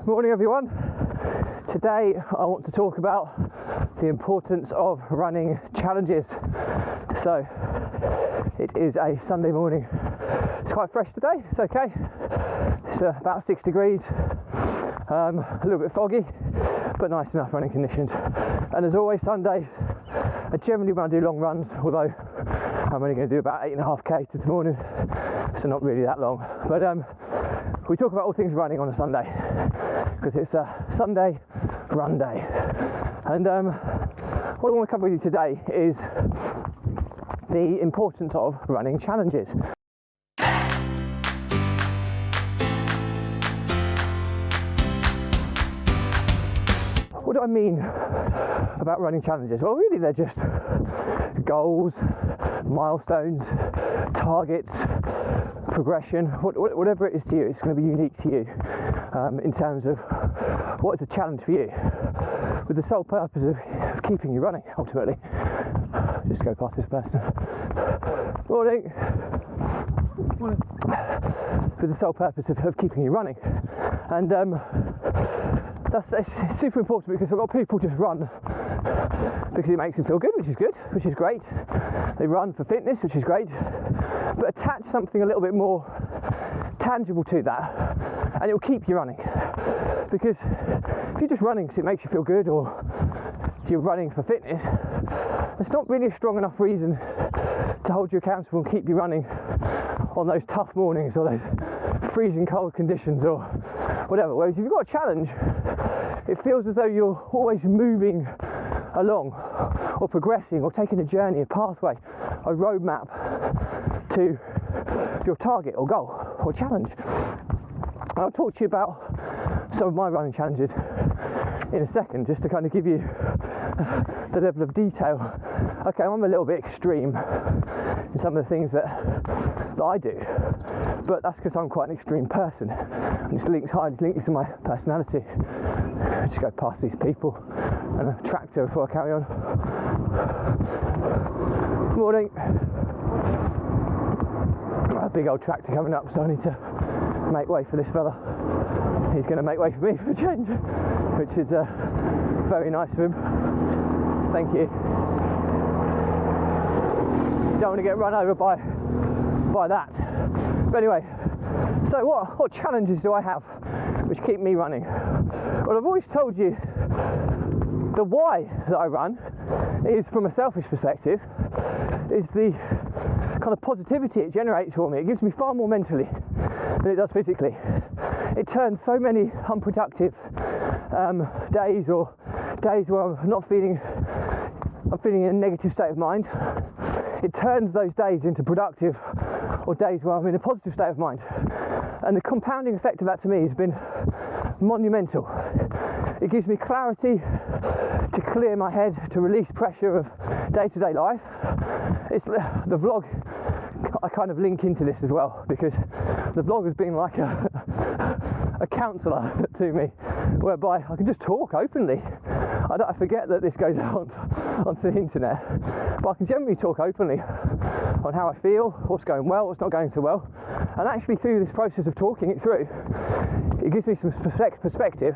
Morning everyone. Today I want to talk about the importance of running challenges. So it is a Sunday morning. It's quite fresh today, it's okay. It's about 6 degrees, a little bit foggy, but nice enough running conditions. And as always, Sundays I generally want to do long runs, although I'm only going to do about 8.5k this morning, so not really that long. But we talk about all things running on a Sunday because it's a Sunday run day. And what I want to cover with you today is the importance of running challenges. What do I mean about running challenges? Well, really they're just goals, milestones, targets, progression, whatever it is to you. It's going to be unique to you in terms of what is a challenge for you, with the sole purpose of keeping you running, ultimately. Just go past this person. Morning. Morning. With the sole purpose of keeping you running. And it's super important because a lot of people just run because it makes them feel good, which is great. They run for fitness, which is great, but attach something a little bit more tangible to that and it will keep you running. Because if you're just running because it makes you feel good, or you're running for fitness, it's not really a strong enough reason to hold you accountable and keep you running on those tough mornings or those freezing cold conditions or whatever. Whereas if you've got a challenge, it feels as though you're always moving along or progressing or taking a journey, a pathway, a roadmap to your target or goal or challenge. And I'll talk to you about some of my running challenges in a second, just to kind of give you the level of detail. Okay, I'm a little bit extreme in some of the things that I do, but that's because I'm quite an extreme person, and it's linked to my personality. I just go past these people and a tractor before I carry on. Morning. A big old tractor coming up, so I need to make way for this fella. He's going to make way for me for a change, which is very nice of him. Thank you. You don't want to get run over by that. But anyway, so what challenges do I have which keep me running? Well, I've always told you the why that I run is, from a selfish perspective, is the kind of positivity it generates for me. It gives me far more mentally than it does physically. It turns so many unproductive days, or days where I'm feeling in a negative state of mind. It turns those days into productive, or days where I'm in a positive state of mind. And the compounding effect of that to me has been monumental. It gives me clarity to clear my head, to release pressure of day-to-day life. It's the vlog, I kind of link into this as well, because the vlog has been like a counsellor to me, whereby I can just talk openly. I forget that this goes out onto the internet, but I can generally talk openly on how I feel, what's going well, what's not going so well. And actually, through this process of talking it through, it gives me some perspective,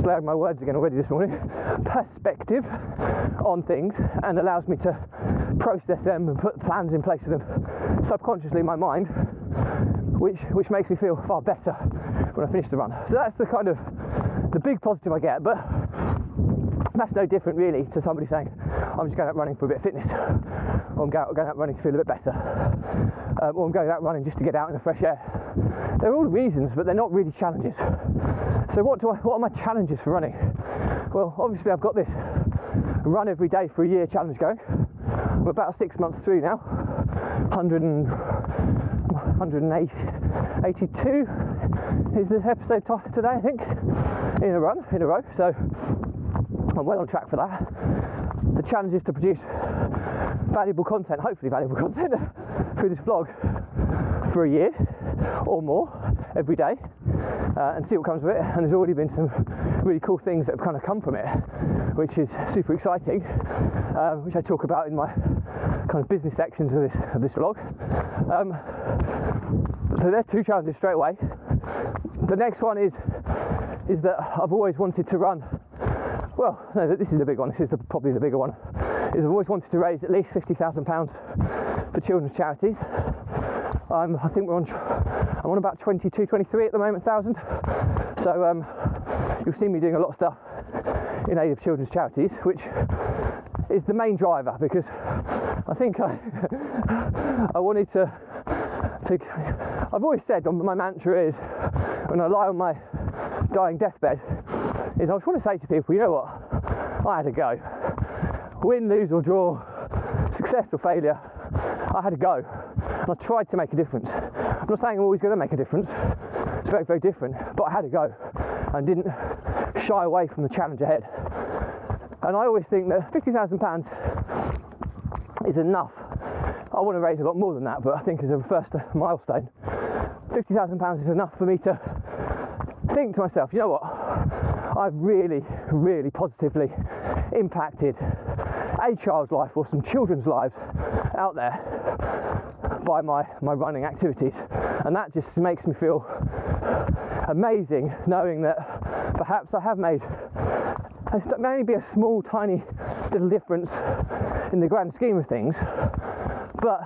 slurring my words again already this morning, perspective on things, and allows me to process them and put plans in place for them subconsciously in my mind, which makes me feel far better when I finish the run. So that's the kind of the big positive I get. But that's no different really to somebody saying, I'm just going out running for a bit of fitness, or I'm going out running to feel a bit better, or I'm going out running just to get out in the fresh air. They're all reasons, but they're not really challenges. So what are my challenges for running? Well, obviously I've got this run every day for a year challenge going. I'm about 6 months through now. 182 is the episode today, I think, in a row. So I'm well on track for that. The challenge is to produce hopefully valuable content through this vlog for a year or more every day, and see what comes of it. And there's already been some really cool things that have kind of come from it, which is super exciting, which I talk about in my kind of business sections of this vlog. So there are two challenges straight away. The next one is is that I've always wanted to run, well, no, this is the big one, this is probably the bigger one, is I've always wanted to raise at least £50,000 for children's charities. I think I'm on about 22, 23 at the moment, 1,000. So you'll see me doing a lot of stuff in aid of children's charities, which is the main driver, because I think I wanted to, I've always said, my mantra is, when I lie on my dying deathbed, is I just want to say to people, you know what, I had a go. Win, lose or draw, success or failure, I had a go. And I tried to make a difference. I'm not saying I'm always going to make a difference. It's very, very different. But I had a go and didn't shy away from the challenge ahead. And I always think that £50,000 is enough. I want to raise a lot more than that, but I think as a first milestone, £50,000 is enough for me to think to myself, you know what, I've really, really positively impacted a child's life or some children's lives out there by my running activities. And that just makes me feel amazing, knowing that perhaps I have made, it may only be a small, tiny little difference in the grand scheme of things, but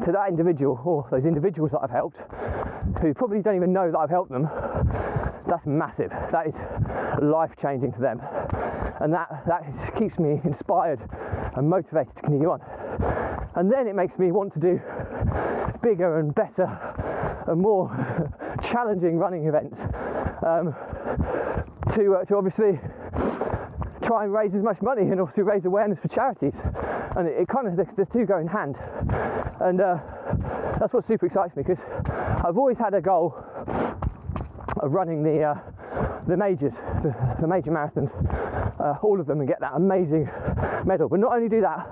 to that individual, or those individuals that I've helped, who probably don't even know that I've helped them, that's massive. That is life-changing to them. And that keeps me inspired and motivated to continue on. And then it makes me want to do bigger and better and more challenging running events, to obviously try and raise as much money and also raise awareness for charities. And it kind of, the two go in hand. And that's what super excites me, because I've always had a goal of running the majors, the major marathons, all of them, and get that amazing medal. But not only do that,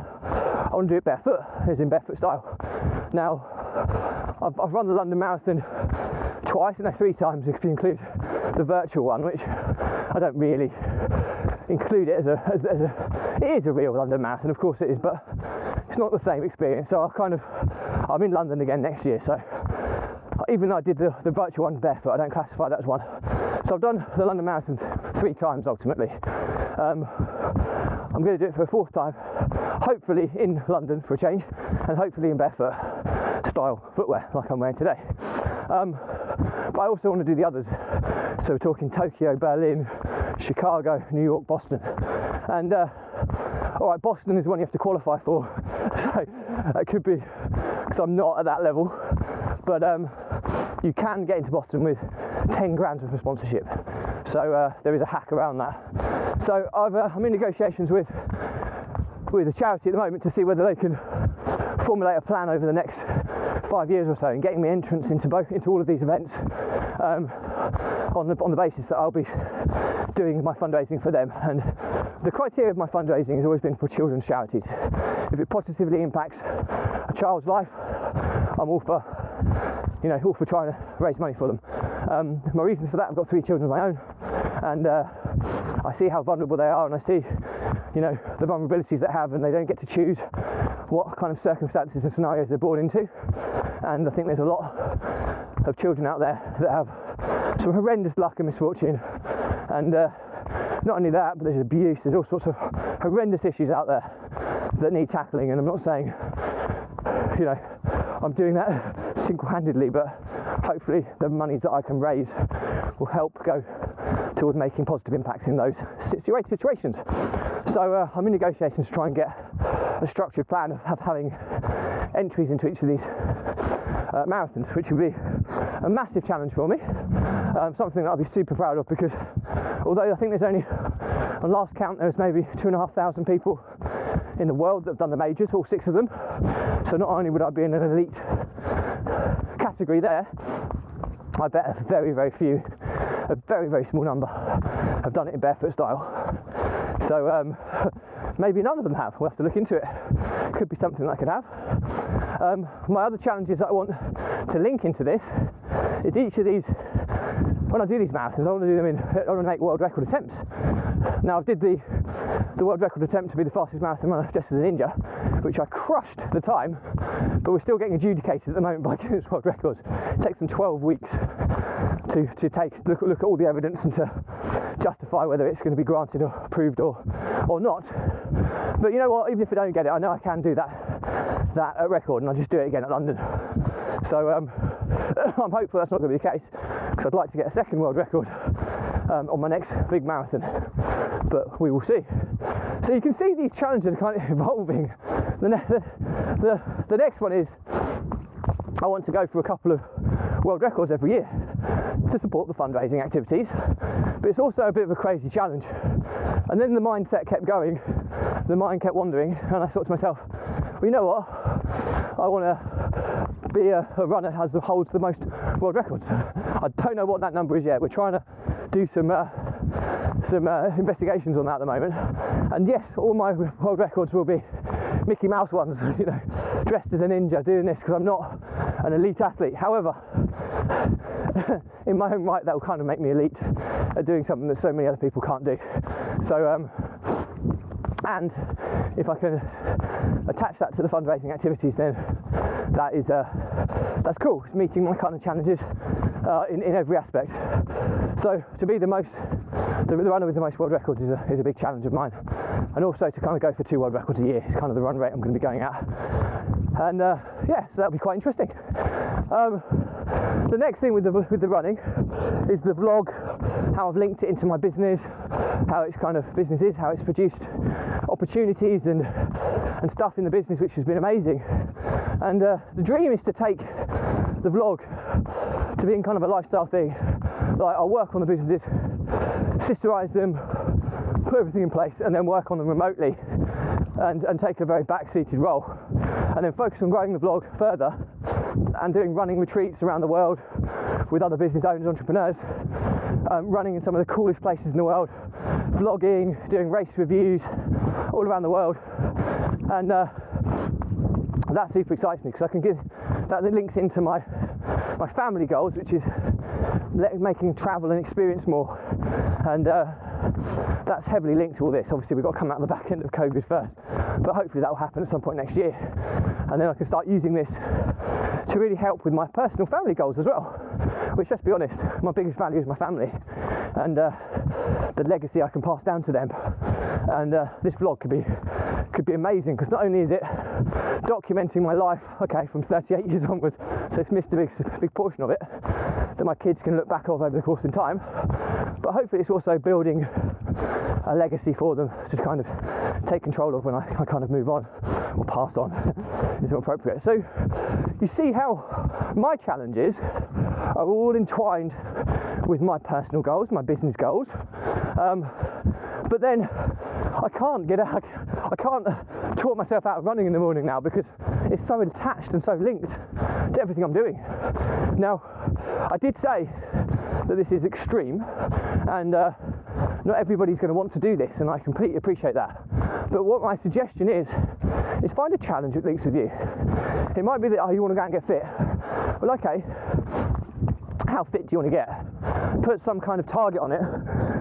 I want to do it barefoot, as in barefoot style. Now, I've run the London Marathon twice, no, 3 times if you include the virtual one, which I don't really include it as a it is a real London Marathon, of course it is, but it's not the same experience. So I'm in London again next year, so even though I did the virtual one barefoot, I don't classify that as one. So I've done the London Marathon 3 times ultimately. I'm going to do it for a 4th time, hopefully in London for a change, and hopefully in barefoot style footwear like I'm wearing today. But I also want to do the others. So we're talking Tokyo, Berlin, Chicago, New York, Boston. And alright, Boston is one you have to qualify for, so that could be, because I'm not at that level, but you can get into Boston with 10 grand worth of sponsorship, so there is a hack around that. So I'm in negotiations with a charity at the moment to see whether they can formulate a plan over the next 5 years or so, and getting me entrance into all of these events, on the basis that I'll be doing my fundraising for them. And the criteria of my fundraising has always been for children's charities. If it positively impacts a child's life, I'm all for trying to raise money for them. My reasons for that, I've got 3 children of my own, and I see how vulnerable they are, and I see, the vulnerabilities they have, and they don't get to choose what kind of circumstances and scenarios they're born into. And I think there's a lot of children out there that have some horrendous luck and misfortune, and not only that, but there's abuse, there's all sorts of horrendous issues out there that need tackling. And I'm not saying I'm doing that single-handedly, but hopefully the monies that I can raise will help go towards making positive impacts in those situations. So I'm in negotiations to try and get a structured plan of having entries into each of these marathons, which would be a massive challenge for me, something that I'll be super proud of, because although I think there's only, on last count, there's maybe 2,500 people in the world that have done the majors, all 6 of them, so not only would I be in an elite category there, I bet a very, very few, a very, very small number have done it in barefoot style. So maybe none of them have. We'll have to look into it. Could be something that I could have. My other challenges that I want to link into this is each of these, when I do these marathons, I want to make world record attempts. Now, I did the world record attempt to be the fastest marathon runner just as a ninja, which I crushed the time, but we're still getting adjudicated at the moment by Guinness World Records. It takes them 12 weeks to look at all the evidence and to justify whether it's going to be granted or approved or not. But you know what, even if I don't get it, I know I can do that record, and I'll just do it again at London. So I'm hopeful that's not going to be the case, because I'd like to get a second world record on my next big marathon, but we will see. So you can see these challenges are kind of evolving. The next one is I want to go for a couple of world records every year to support the fundraising activities, but it's also a bit of a crazy challenge. And then the mindset kept going, the mind kept wandering, and I thought to myself, well, you know what, I want to be a runner who holds the most world records. I don't know what that number is yet. We're trying to do some investigations on that at the moment, and yes, all my world records will be Mickey Mouse ones, you know, dressed as a ninja doing this, because I'm not an elite athlete. However, in my own right, that will kind of make me elite at doing something that so many other people can't do. So and if I can attach that to the fundraising activities, then that's cool. It's meeting my kind of challenges in every aspect. So to be the runner with the most world records is a big challenge of mine, and also to kind of go for 2 world records a year is kind of the run rate I'm going to be going at. And yeah, so that'll be quite interesting. The next thing with the running is the vlog, how I've linked it into my business, how it's kind of business is, how it's produced opportunities and stuff in the business, which has been amazing. And the dream is to take the vlog to being kind of a lifestyle thing. Like, I'll work on the businesses, systemize them, put everything in place, and then work on them remotely and take a very back-seated role, and then focus on growing the vlog further and doing running retreats around the world with other business owners, entrepreneurs, running in some of the coolest places in the world, vlogging, doing race reviews all around the world. And that super excites me, because I can get that links into my family goals, which is making travel and experience more, and that's heavily linked to all this. Obviously we've got to come out the back end of COVID first, but hopefully that will happen at some point next year, and then I can start using this to really help with my personal family goals as well, which, let's be honest, my biggest value is my family and the legacy I can pass down to them. And this vlog could be amazing, because not only is it documenting my life, okay, from 38 years onwards, so it's missed a big portion of it that my kids can look back over the course in time, but hopefully it's also building a legacy for them to kind of take control of when I kind of move on, or pass on is appropriate. So you see how my challenges are all entwined with my personal goals, my business goals, but then I can't talk myself out of running in the morning now, because it's so attached and so linked to everything I'm doing. Now, I did say that this is extreme, and not everybody's going to want to do this, and I completely appreciate that. But what my suggestion is find a challenge that links with you. It might be that, you want to go and get fit. Well, okay, how fit do you want to get? Put some kind of target on it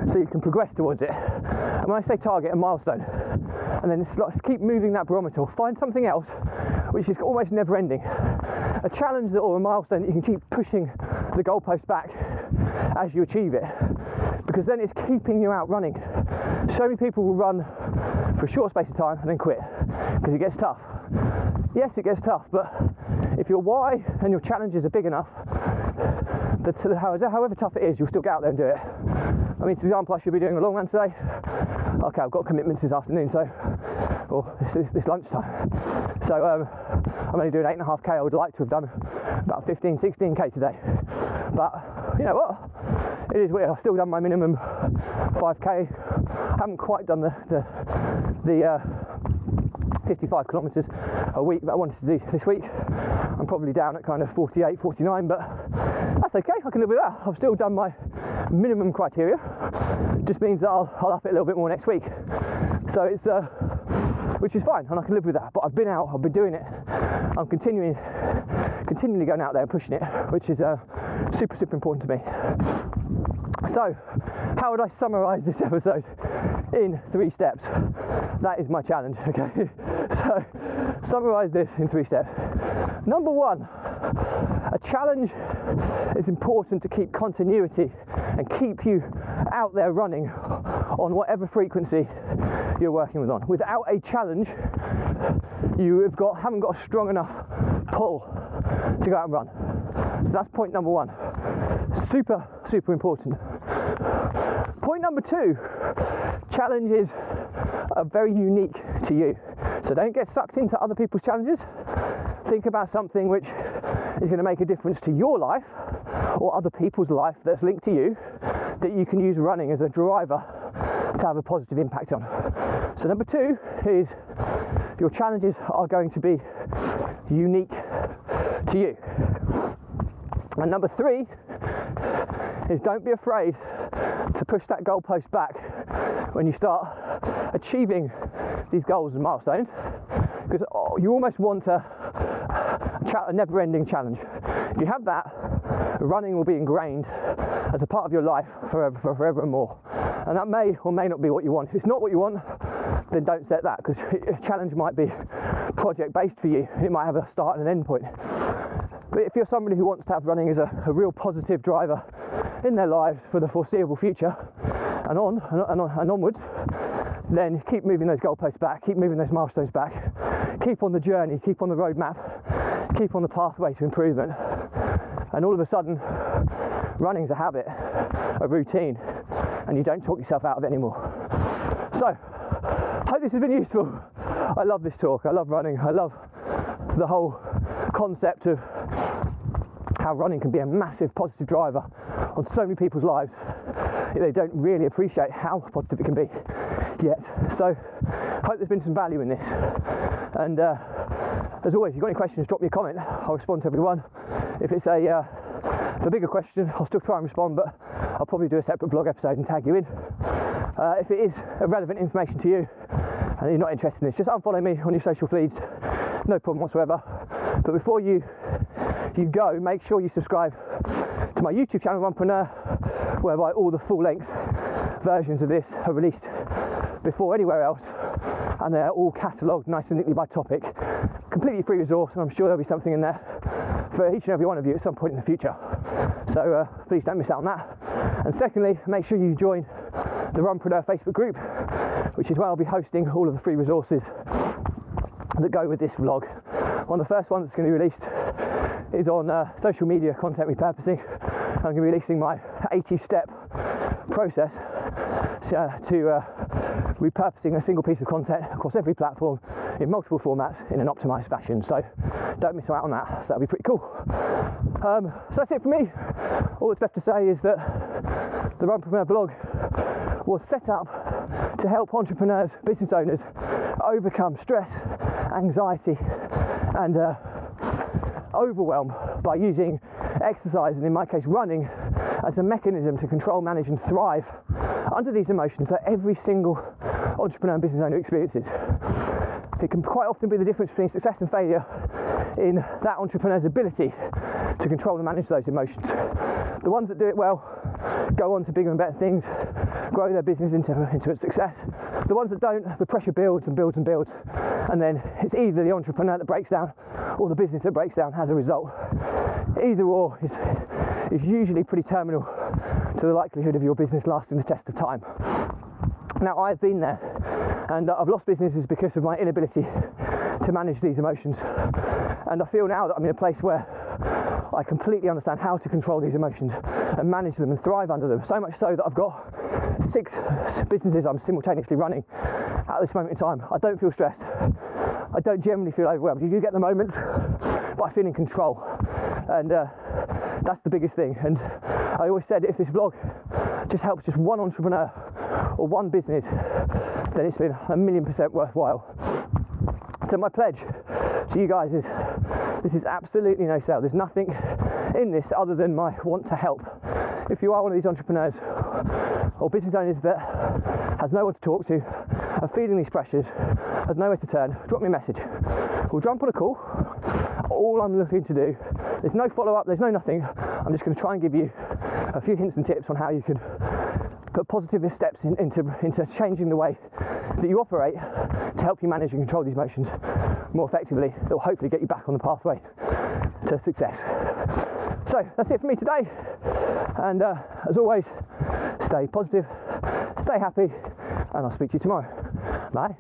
so you can progress towards it. And when I say target, a milestone. And then just keep moving that barometer. Find something else which is almost never ending. A challenge or a milestone that you can keep pushing the goalpost back as you achieve it, because then it's keeping you out running. So many people will run for a short space of time and then quit because it gets tough. Yes, it gets tough, but if your why and your challenges are big enough, that however tough it is, you'll still get out there and do it. I mean, for example, I should be doing a long run today. Okay, I've got commitments this afternoon, or this lunchtime. So I'm only doing 8.5k. I would like to have done about 15, 16k today. But you know what? It is weird. I've still done my minimum 5k. I haven't quite done the 55 kilometres a week that I wanted to do this week. I'm probably down at kind of 48, 49, but that's okay. I can live with that. I've still done my minimum criteria. Just means that I'll up it a little bit more next week. So it's which is fine, and I can live with that. But I've been out, I've been doing it. I'm continually going out there and pushing it, which is super, super important to me. So, how would I summarise this episode in 3 steps? That is my challenge, okay? So, summarise this in 3 steps. Number 1, challenge is important to keep continuity and keep you out there running on whatever frequency you're working with on. Without a challenge, you haven't got a strong enough pull to go out and run. So that's point number one. Super, super important. Point number two, challenges are very unique to you. So don't get sucked into other people's challenges. Think about something which is going to make a difference to your life or other people's life that's linked to you, that you can use running as a driver to have a positive impact on. So number two is your challenges are going to be unique to you. And number three is don't be afraid to push that goalpost back when you start achieving these goals and milestones, because you almost want a never-ending challenge. If you have that, running will be ingrained as a part of your life forever and more. And that may or may not be what you want. If it's not what you want, then don't set that, because a challenge might be project-based for you. It might have a start and an end point. But if you're somebody who wants to have running as a real positive driver in their lives for the foreseeable future and onwards, then keep moving those goalposts back, keep moving those milestones back, keep on the journey, keep on the roadmap, keep on the pathway to improvement. And all of a sudden, running's a habit, a routine, and you don't talk yourself out of it anymore. So, I hope this has been useful. I love this talk, I love running, I love the whole concept of how running can be a massive positive driver on so many people's lives. They don't really appreciate how positive it can be yet. So I hope there's been some value in this. And as always, if you've got any questions, drop me a comment. I'll respond to everyone. If it's a bigger question, I'll still try and respond, but I'll probably do a separate vlog episode and tag you in. If it is relevant information to you and you're not interested in this, just unfollow me on your social feeds. No problem whatsoever. But before you go, make sure you subscribe to my YouTube channel, Runpreneur, whereby all the full-length versions of this are released before anywhere else, and they're all catalogued nice and neatly by topic. Completely free resource, and I'm sure there'll be something in there for each and every one of you at some point in the future. So please don't miss out on that. And secondly, make sure you join the Runpreneur Facebook group, which is where I'll be hosting all of the free resources that go with this vlog. One of the first ones that's going to be released is on social media content repurposing. I'm going to be releasing my 80-step process to repurposing a single piece of content across every platform in multiple formats in an optimized fashion. So don't miss out on that. So that'll be pretty cool. So that's it for me. All that's left to say is that the Runpreneur blog was set up to help entrepreneurs, business owners overcome stress, anxiety and overwhelm by using exercise, and in my case running, as a mechanism to control, manage and thrive under these emotions that every single entrepreneur and business owner experiences. It can quite often be the difference between success and failure in that entrepreneur's ability to control and manage those emotions. The ones that do it well go on to bigger and better things, grow their business into a success. The ones that don't, the pressure builds and builds and builds, and then it's either the entrepreneur that breaks down or the business that breaks down as a result. Either or is usually pretty terminal to the likelihood of your business lasting the test of time. Now, I've been there, and I've lost businesses because of my inability to manage these emotions, and I feel now that I'm in a place where I completely understand how to control these emotions and manage them and thrive under them, so much so that I've got 6 businesses I'm simultaneously running at this moment in time. I don't feel stressed. I don't generally feel overwhelmed. You do get the moments, but I feel in control, and that's the biggest thing. And I always said, if this vlog just helps just one entrepreneur or one business, then it's been 1,000,000% worthwhile. So my pledge to you guys is, this is absolutely no sale. There's nothing in this other than my want to help. If you are one of these entrepreneurs or business owners that has no one to talk to, are feeling these pressures, has nowhere to turn, drop me a message. We'll jump on a call. All I'm looking to do, there's no follow-up, there's no nothing. I'm just going to try and give you a few hints and tips on how you can put positive steps into changing the way that you operate to help you manage and control these emotions more effectively. That will hopefully get you back on the pathway to success. So that's it for me today, and as always, stay positive, stay happy, and I'll speak to you tomorrow. Bye.